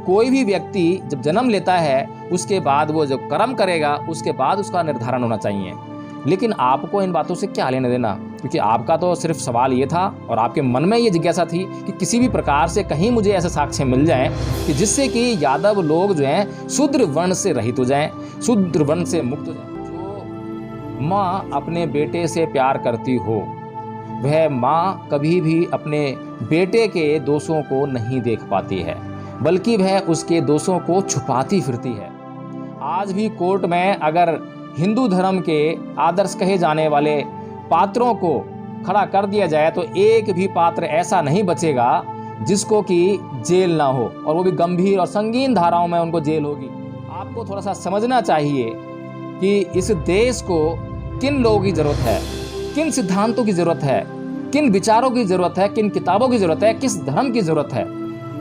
कोई भी व्यक्ति जब जन्म लेता है उसके बाद वो जब कर्म करेगा उसके बाद उसका निर्धारण होना चाहिए। लेकिन आपको इन बातों से क्या लेना देना, क्योंकि आपका तो सिर्फ सवाल ये था और आपके मन में ये जिज्ञासा थी कि किसी भी प्रकार से कहीं मुझे ऐसे साक्ष्य मिल जाएं कि जिससे कि यादव लोग जो हैं शूद्र वर्ण से रहित हो जाएं, शूद्र वर्ण से मुक्त हो जाएं। जो माँ अपने बेटे से प्यार करती हो वह माँ कभी भी अपने बेटे के दोषों को नहीं देख पाती है, बल्कि वह उसके दोषों को छुपाती फिरती है। आज भी कोर्ट में अगर हिंदू धर्म के आदर्श कहे जाने वाले पात्रों को खड़ा कर दिया जाए तो एक भी पात्र ऐसा नहीं बचेगा जिसको कि जेल ना हो, और वो भी गंभीर और संगीन धाराओं में उनको जेल होगी। आपको थोड़ा सा समझना चाहिए कि इस देश को किन लोगों की ज़रूरत है, किन सिद्धांतों की ज़रूरत है, किन विचारों की ज़रूरत है, किन किताबों की ज़रूरत है, किस धर्म की ज़रूरत है।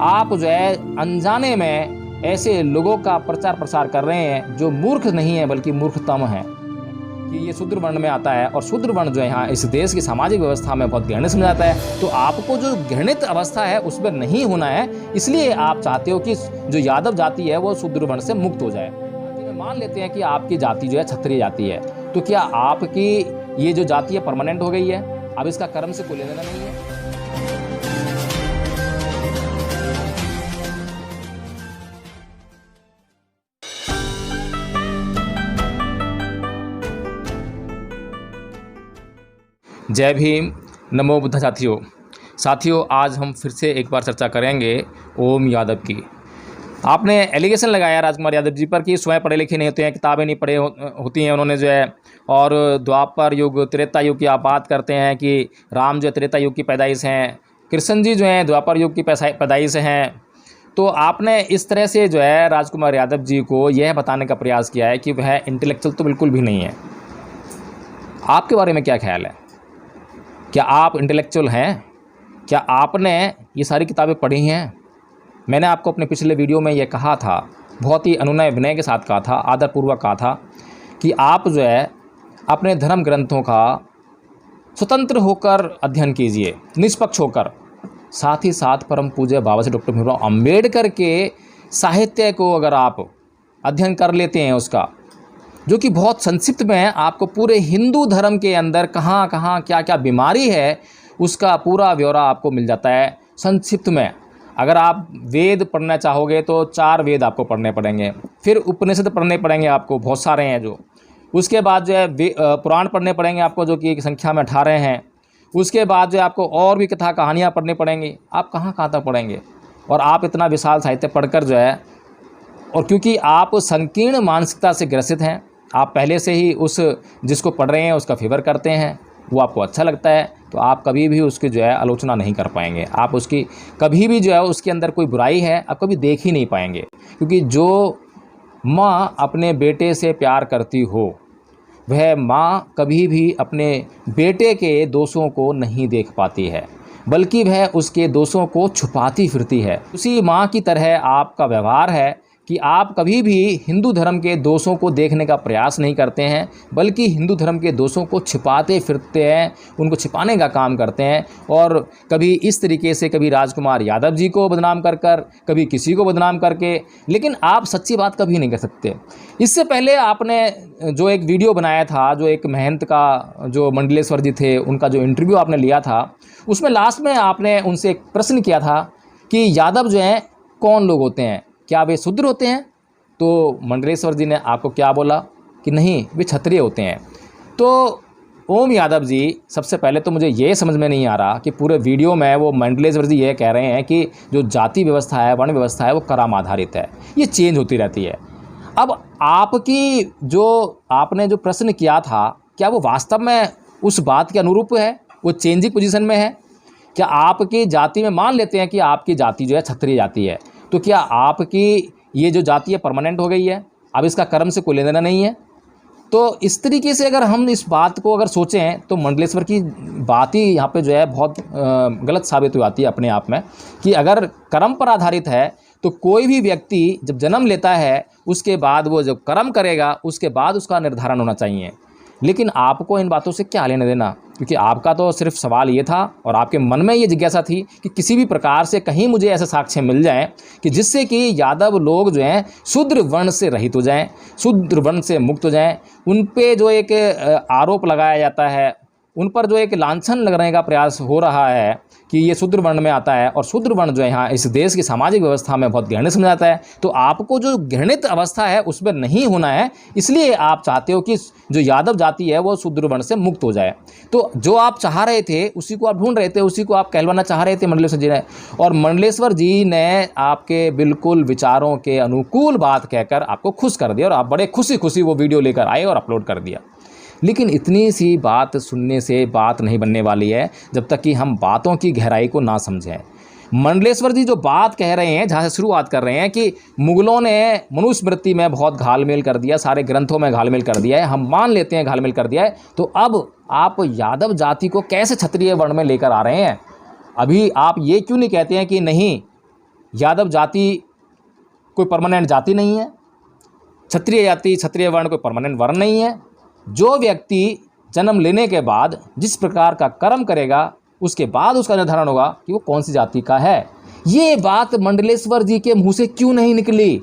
आप जो है अनजाने में ऐसे लोगों का प्रचार प्रसार कर रहे हैं जो मूर्ख नहीं है बल्कि मूर्खतम है कि ये शूद्र वर्ण में आता है, और शूद्र वर्ण जो है यहाँ इस देश की सामाजिक व्यवस्था में बहुत घृणित समझा जाता है। तो आपको जो घृणित अवस्था है उस पर नहीं होना है, इसलिए आप चाहते हो कि जो यादव जाति है वो शूद्र वर्ण से मुक्त हो जाए। मान लेते हैं कि आपकी जाति जो है क्षत्रिय जाति है, तो क्या आपकी ये जो जाति है परमानेंट हो गई है? अब इसका कर्म से कोई लेना देना नहीं है। जय भीम, नमो बुद्ध। साथियों आज हम फिर से एक बार चर्चा करेंगे ओम यादव की। आपने एलिगेशन लगाया राजकुमार यादव जी पर कि स्वयं पढ़े लिखे नहीं होते हैं, किताबें नहीं पढ़े होती हैं उन्होंने जो है, और द्वापर युग त्रेता युग की आप बात करते हैं कि राम जो है त्रेता युग की पैदाइश हैं, कृष्ण जी जो हैं द्वापर युग की पैदाइश हैं। तो आपने इस तरह से जो है राजकुमार यादव जी को यह बताने का प्रयास किया है कि वह इंटेलेक्चुअल तो बिल्कुल भी नहीं है। आपके बारे में क्या ख्याल है? क्या आप इंटेलेक्चुअल हैं? क्या आपने ये सारी किताबें पढ़ी हैं? मैंने आपको अपने पिछले वीडियो में ये कहा था, बहुत ही अनुनय विनय के साथ कहा था, आदरपूर्वक कहा था कि आप जो है अपने धर्म ग्रंथों का स्वतंत्र होकर अध्ययन कीजिए, निष्पक्ष होकर। साथ ही साथ परम पूज्य बाबा साहब डॉक्टर भीमराव अम्बेडकर के साहित्य को अगर आप अध्ययन कर लेते हैं उसका, जो कि बहुत संक्षिप्त में है, आपको पूरे हिंदू धर्म के अंदर कहाँ कहाँ क्या क्या बीमारी है उसका पूरा ब्यौरा आपको मिल जाता है संक्षिप्त में। अगर आप वेद पढ़ना चाहोगे तो 4 वेद आपको पढ़ने पड़ेंगे, फिर उपनिषद पढ़ने पड़ेंगे आपको, बहुत सारे हैं जो। उसके बाद जो है पुराण पढ़ने पड़ेंगे आपको, जो कि संख्या में 18 हैं। उसके बाद जो है आपको और भी कथा कहानियाँ पढ़नी पड़ेंगी। आप कहाँ कहाँ तक पढ़ेंगे? और आप इतना विशाल साहित्य पढ़कर जो है, और क्योंकि आप संकीर्ण मानसिकता से ग्रसित हैं, आप पहले से ही उस जिसको पढ़ रहे हैं उसका फेवर करते हैं, वो आपको अच्छा लगता है, तो आप कभी भी उसकी जो है आलोचना नहीं कर पाएंगे। आप उसकी कभी भी जो है उसके अंदर कोई बुराई है आप कभी देख ही नहीं पाएंगे। क्योंकि जो माँ अपने बेटे से प्यार करती हो वह माँ कभी भी अपने बेटे के दोषों को नहीं देख पाती है, बल्कि वह उसके दोषों को छुपाती फिरती है। उसी माँ की तरह आपका व्यवहार है कि आप कभी भी हिंदू धर्म के दोषों को देखने का प्रयास नहीं करते हैं, बल्कि हिंदू धर्म के दोषों को छिपाते फिरते हैं, उनको छिपाने का काम करते हैं। और कभी इस तरीके से, कभी राजकुमार यादव जी को बदनाम कर कर, कभी किसी को बदनाम करके, लेकिन आप सच्ची बात कभी नहीं कर सकते। इससे पहले आपने जो एक वीडियो बनाया था, जो एक महंत का जो मंडलेश्वर जी थे उनका जो इंटरव्यू आपने लिया था, उसमें लास्ट में आपने उनसे एक प्रश्न किया था कि यादव जो हैं कौन लोग होते हैं, क्या वे शूद्र होते हैं? तो मंडलेश्वर जी ने आपको क्या बोला कि नहीं, वे क्षत्रिय होते हैं। तो ओम यादव जी, सबसे पहले तो मुझे ये समझ में नहीं आ रहा कि पूरे वीडियो में वो मंडलेश्वर जी ये कह रहे हैं कि जो जाति व्यवस्था है, वर्ण व्यवस्था है, वो कर्म आधारित है, ये चेंज होती रहती है। अब आपकी जो आपने जो प्रश्न किया था, क्या वो वास्तव में उस बात के अनुरूप है, वो चेंजिंग पोजीशन में है? क्या आपकी जाति में मान लेते हैं कि आपकी जाति जो है क्षत्रिय जाति है, तो क्या आपकी ये जो जाति है परमानेंट हो गई है? अब इसका कर्म से कोई लेना देना नहीं है? तो इस तरीके से अगर हम इस बात को अगर सोचें तो मंडलेश्वर की बात ही यहाँ पे जो है बहुत गलत साबित हो जाती है अपने आप में, कि अगर कर्म पर आधारित है तो कोई भी व्यक्ति जब जन्म लेता है उसके बाद वो जब कर्म करेगा उसके बाद उसका निर्धारण होना चाहिए। लेकिन आपको इन बातों से क्या लेना देना, क्योंकि आपका तो सिर्फ सवाल ये था और आपके मन में ये जिज्ञासा थी कि किसी भी प्रकार से कहीं मुझे ऐसे साक्ष्य मिल जाएं कि जिससे कि यादव लोग जो हैं शूद्र वर्ण से रहित हो जाएं, शूद्र वर्ण से मुक्त हो जाएं। उन पे जो एक आरोप लगाया जाता है, उन पर जो एक लांछन लगाने का प्रयास हो रहा है कि ये शूद्र वर्ण में आता है और शूद्र वर्ण जो है यहाँ इस देश की सामाजिक व्यवस्था में बहुत घृणित समझा जाता है, तो आपको जो घृणित अवस्था है उस पर नहीं होना है, इसलिए आप चाहते हो कि जो यादव जाति है वो शूद्र वर्ण से मुक्त हो जाए। तो जो आप चाह रहे थे उसी को आप ढूंढ रहे थे, उसी को आप कहलवाना चाह रहे थे मंडलेश्वर जी ने, और मंडलेश्वर जी ने आपके बिल्कुल विचारों के अनुकूल बात कहकर आपको खुश कर दिया और आप बड़े खुशी खुशी वो वीडियो लेकर आए और अपलोड कर दिया। लेकिन इतनी सी बात सुनने से बात नहीं बनने वाली है जब तक कि हम बातों की गहराई को ना समझें। मंडलेश्वर जी जो बात कह रहे हैं, जहाँ से शुरुआत कर रहे हैं कि मुगलों ने मनुस्मृति में बहुत घालमेल कर दिया, सारे ग्रंथों में घालमेल कर दिया है, हम मान लेते हैं घालमेल कर दिया है, तो अब आप यादव जाति को कैसे क्षत्रिय वर्ण में लेकर आ रहे हैं? अभी आप ये क्यों नहीं कहते हैं कि नहीं, यादव जाति कोई परमानेंट जाति नहीं है, क्षत्रिय जाति क्षत्रिय वर्ण कोई परमानेंट वर्ण नहीं है। जो व्यक्ति जन्म लेने के बाद जिस प्रकार का कर्म करेगा उसके बाद उसका निर्धारण होगा कि वो कौन सी जाति का है। ये बात मंडलेश्वर जी के मुंह से क्यों नहीं निकली?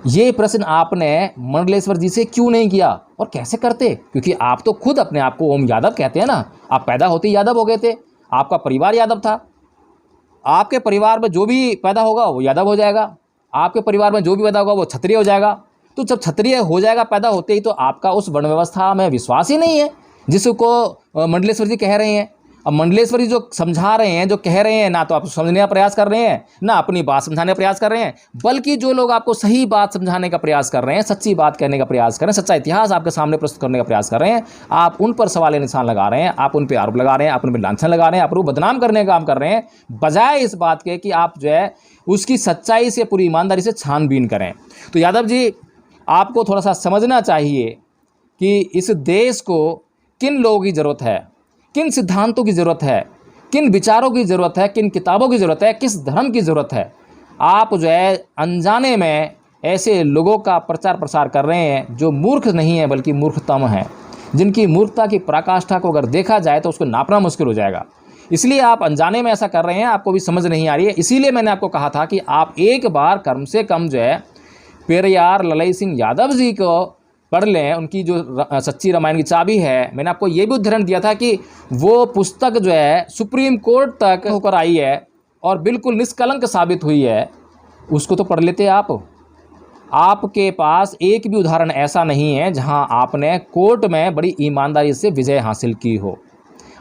ये प्रश्न आपने मंडलेश्वर जी से क्यों नहीं किया? और कैसे करते? क्योंकि आप तो खुद अपने आप को ओम यादव कहते हैं ना, आप पैदा होते ही यादव हो गए थे, आपका परिवार यादव था, आपके परिवार में जो भी पैदा होगा वो यादव हो जाएगा, आपके परिवार में जो भी पैदा होगा वो क्षत्रिय हो जाएगा। तो जब क्षत्रिय हो जाएगा पैदा होते ही, तो आपका उस वर्ण व्यवस्था में विश्वास ही नहीं है जिसको मंडलेश्वर जी कह रहे हैं। अब मंडलेश्वर जी जो समझा रहे हैं, जो कह रहे हैं, ना तो आप समझने का प्रयास कर रहे हैं, ना अपनी बात समझाने का प्रयास कर रहे हैं, बल्कि जो लोग आपको सही बात समझाने का प्रयास कर रहे हैं, सच्ची बात कहने का प्रयास कर रहे हैं, सच्चा इतिहास आपके सामने प्रस्तुत करने का प्रयास कर रहे हैं, आप उन पर सवाल निशान लगा रहे हैं, आप उन पर आरोप लगा रहे हैं, आप उन पर लांछन लगा रहे हैं, आप उनको बदनाम करने का काम कर रहे हैं, बजाय इस बात के कि आप जो है उसकी सच्चाई से, पूरी ईमानदारी से छानबीन करें। तो यादव जी, आपको थोड़ा सा समझना चाहिए कि इस देश को किन लोगों की ज़रूरत है, किन सिद्धांतों की ज़रूरत है, किन विचारों की ज़रूरत है, किन किताबों की ज़रूरत है, किस धर्म की ज़रूरत है। आप जो है अनजाने में ऐसे लोगों का प्रचार प्रसार कर रहे हैं जो मूर्ख नहीं है बल्कि मूर्खतम है, जिनकी मूर्खता की पराकाष्ठा को अगर देखा जाए तो उसको नापना मुश्किल हो जाएगा। इसलिए आप अनजाने में ऐसा कर रहे हैं, आपको भी समझ नहीं आ रही है। इसीलिए मैंने आपको कहा था कि आप एक बार कम से कम जो है पेरियार ललई सिंह यादव जी को पढ़ लें, उनकी जो सच्ची रामायण की चाबी है। मैंने आपको ये भी उदाहरण दिया था कि वो पुस्तक जो है सुप्रीम कोर्ट तक होकर आई है और बिल्कुल निष्कलंक साबित हुई है, उसको तो पढ़ लेते आप। आपके पास एक भी उदाहरण ऐसा नहीं है जहां आपने कोर्ट में बड़ी ईमानदारी से विजय हासिल की हो।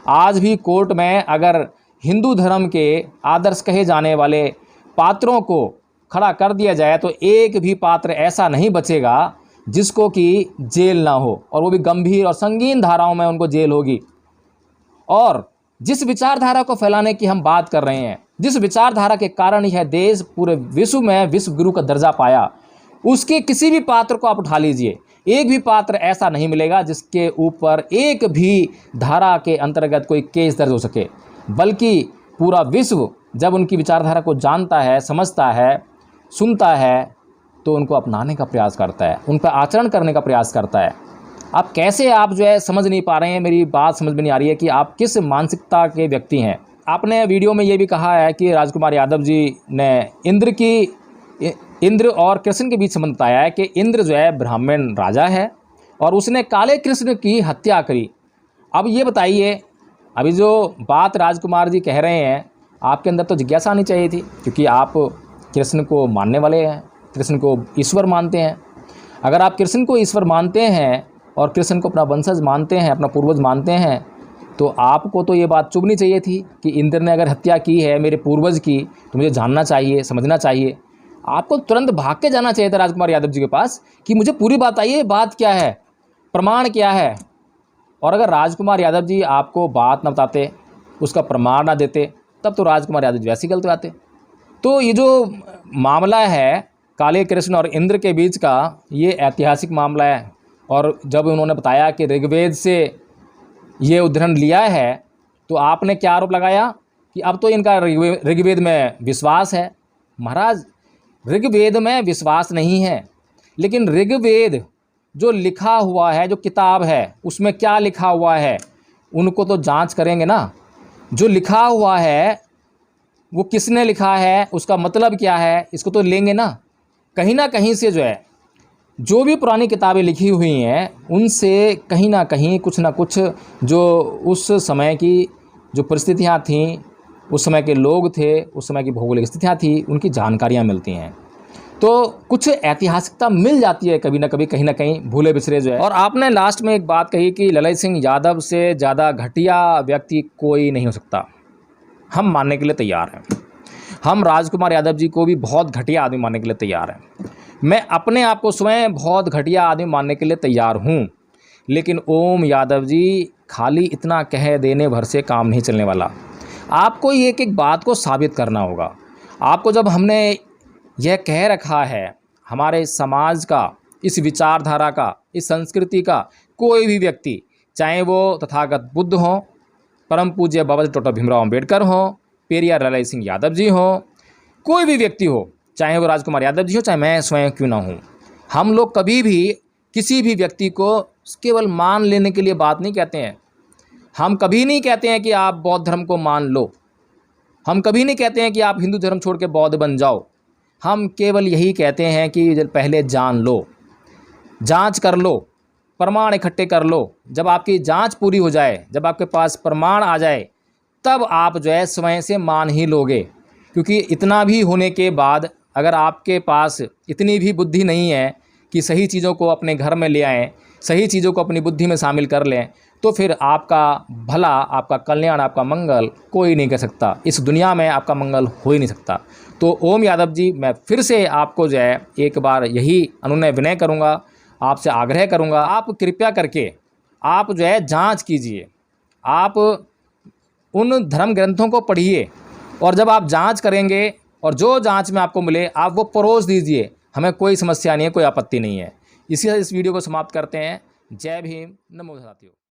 आज भी कोर्ट में अगर हिंदू धर्म के आदर्श कहे जाने वाले पात्रों को खड़ा कर दिया जाए तो एक भी पात्र ऐसा नहीं बचेगा जिसको कि जेल ना हो, और वो भी गंभीर और संगीन धाराओं में उनको जेल होगी। और जिस विचारधारा को फैलाने की हम बात कर रहे हैं, जिस विचारधारा के कारण यह देश पूरे विश्व में विश्व गुरु का दर्जा पाया, उसके किसी भी पात्र को आप उठा लीजिए, एक भी पात्र ऐसा नहीं मिलेगा जिसके ऊपर एक भी धारा के अंतर्गत कोई केस दर्ज हो सके। बल्कि पूरा विश्व जब उनकी विचारधारा को जानता है, समझता है, सुनता है, तो उनको अपनाने का प्रयास करता है, उन पर आचरण करने का प्रयास करता है। आप कैसे, आप जो है समझ नहीं पा रहे हैं, मेरी बात समझ में नहीं आ रही है कि आप किस मानसिकता के व्यक्ति हैं। आपने वीडियो में ये भी कहा है कि राजकुमार यादव जी ने इंद्र और कृष्ण के बीच संबंध बताया है कि इंद्र जो है ब्राह्मण राजा है और उसने काले कृष्ण की हत्या करी। अब ये बताइए, अभी जो बात राजकुमार जी कह रहे हैं, आपके अंदर तो जिज्ञासा आनी चाहिए थी, क्योंकि आप कृष्ण को मानने वाले हैं, कृष्ण को ईश्वर मानते हैं। अगर आप कृष्ण को ईश्वर मानते हैं और कृष्ण को अपना वंशज मानते हैं, अपना पूर्वज मानते हैं, तो आपको तो ये बात चुभनी चाहिए थी कि इंद्र ने अगर हत्या की है मेरे पूर्वज की, तो मुझे जानना चाहिए, समझना चाहिए। आपको तुरंत भाग के जाना चाहिए था राजकुमार यादव जी के पास कि मुझे पूरी बात आइए, बात क्या है, प्रमाण क्या है। और अगर राजकुमार यादव जी आपको बात न बताते, उसका प्रमाण ना देते, तब तो राजकुमार यादव जी वैसे ही गलत आते। तो ये जो मामला है काले कृष्ण और इंद्र के बीच का, ये ऐतिहासिक मामला है। और जब उन्होंने बताया कि ऋग्वेद से ये उद्धरण लिया है, तो आपने क्या आरोप लगाया कि अब तो इनका ऋग्वेद में विश्वास है। महाराज, ऋग्वेद में विश्वास नहीं है, लेकिन ऋग्वेद जो लिखा हुआ है, जो किताब है उसमें क्या लिखा हुआ है उनको तो जांच करेंगे ना। जो लिखा हुआ है वो किसने लिखा है, उसका मतलब क्या है, इसको तो लेंगे ना। कहीं ना कहीं से जो है, जो भी पुरानी किताबें लिखी हुई हैं उनसे कहीं ना कहीं कुछ ना कुछ जो उस समय की जो परिस्थितियाँ थीं, उस समय के लोग थे, उस समय की भौगोलिक स्थितियाँ थी, उनकी जानकारियाँ मिलती हैं। तो कुछ ऐतिहासिकता मिल जाती है कभी ना कभी, कहीं ना कहीं भूले बिसरे जो है। और आपने लास्ट में एक बात कही कि ललित सिंह यादव से ज़्यादा घटिया व्यक्ति कोई नहीं हो सकता। हम मानने के लिए तैयार हैं। हम राजकुमार यादव जी को भी बहुत घटिया आदमी मानने के लिए तैयार हैं। मैं अपने आप को स्वयं बहुत घटिया आदमी मानने के लिए तैयार हूँ। लेकिन ओम यादव जी खाली इतना कह देने भर से काम नहीं चलने वाला। आपको एक एक बात को साबित करना होगा। आपको जब हमने यह कह रखा है, हमारे समाज का, इस विचारधारा का, इस संस्कृति का कोई भी व्यक्ति, चाहे वो तथागत बुद्ध हों, परम पूज्य बाबा डॉक्टर भीमराव अम्बेडकर हों, पेरियार ललित सिंह यादव जी हों, कोई भी व्यक्ति हो, चाहे वो राजकुमार यादव जी हो, चाहे मैं स्वयं क्यों ना हूँ, हम लोग कभी भी किसी भी व्यक्ति को केवल मान लेने के लिए बात नहीं कहते हैं। हम कभी नहीं कहते हैं कि आप बौद्ध धर्म को मान लो। हम कभी नहीं कहते हैं कि आप हिंदू धर्म छोड़ के बौद्ध बन जाओ। हम केवल यही कहते हैं कि पहले जान लो, जांच कर लो, प्रमाण इकट्ठे कर लो। जब आपकी जांच पूरी हो जाए, जब आपके पास प्रमाण आ जाए, तब आप जो है स्वयं से मान ही लोगे। क्योंकि इतना भी होने के बाद अगर आपके पास इतनी भी बुद्धि नहीं है कि सही चीज़ों को अपने घर में ले आएँ, सही चीज़ों को अपनी बुद्धि में शामिल कर लें, तो फिर आपका भला, आपका कल्याण, आपका मंगल कोई नहीं कर सकता। इस दुनिया में आपका मंगल हो ही नहीं सकता। तो ओम यादव जी, मैं फिर से आपको जो है एक बार यही अनुनय विनय करूँगा, आपसे आग्रह करूँगा, आप कृपया करके आप जो है जांच कीजिए। आप उन धर्म ग्रंथों को पढ़िए और जब आप जांच करेंगे और जो जांच में आपको मिले आप वो परोस दीजिए। हमें कोई समस्या नहीं है, कोई आपत्ति नहीं है। इसी से इस वीडियो को समाप्त करते हैं। जय भीम, नमो साथियों।